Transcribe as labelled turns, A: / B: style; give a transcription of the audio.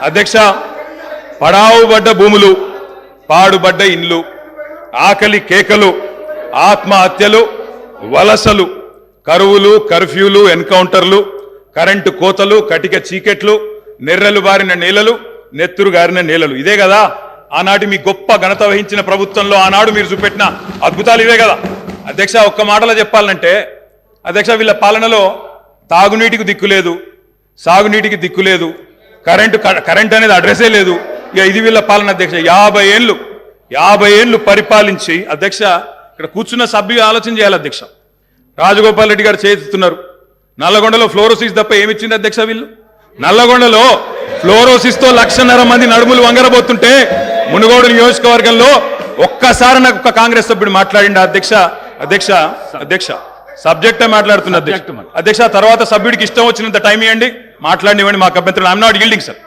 A: అధ్యక్ష, పడావుబడ్డ భూములు, పాడుబడ్డ ఇండ్లు, ఆకలి కేకలు, ఆత్మహత్యలు, వలసలు, కరువులు, కర్ఫ్యూలు, ఎన్కౌంటర్లు, కరెంటు కోతలు, కటిక చీకెట్లు, నెర్రలు బారిన నేలలు, నెత్తురు గారిన నేలలు. ఇదే కదా ఆనాటి మీ గొప్ప ఘనత వహించిన ప్రభుత్వంలో ఆనాడు మీరు చూపెట్టిన అద్భుతాలు ఇవే కదా అధ్యక్ష. ఒక్క మాటలో చెప్పాలంటే అధ్యక్ష, వీళ్ళ పాలనలో తాగునీటికి దిక్కు లేదు, సాగునీటికి దిక్కు లేదు, కరెంట్ అనేది అడ్రస్సే లేదు. ఇక ఇది వీళ్ళ పాలన అధ్యక్ష. 50 ఏళ్ళు పరిపాలించి అధ్యక్ష, ఇక్కడ కూర్చున్న సభ్యులు ఆలోచన చేయాలి అధ్యక్ష. రాజగోపాల్ రెడ్డి గారు చేస్తున్నారు. నల్లగొండలో ఫ్లోరోసిస్ తప్ప ఏమిచ్చింది అధ్యక్ష? వీళ్ళు నల్లగొండలో ఫ్లోరోసిస్ తో 1,50,000 మంది నడుములు వంగరబోతుంటే మునుగోడు నియోజకవర్గంలో ఒక్కసారి నాకు ఒక కాంగ్రెస్ సభ్యుడు మాట్లాడిండు అధ్యక్ష. అధ్యక్ష అధ్యక్ష సబ్జెక్టే మాట్లాడుతున్న అధ్యక్ష. తర్వాత సభ్యుడికి ఇష్టం వచ్చినంత టైం ఇవ్వండి, మాట్లాడినివ్వండి, మాకు అభ్యంతరం. I'm not yielding sir.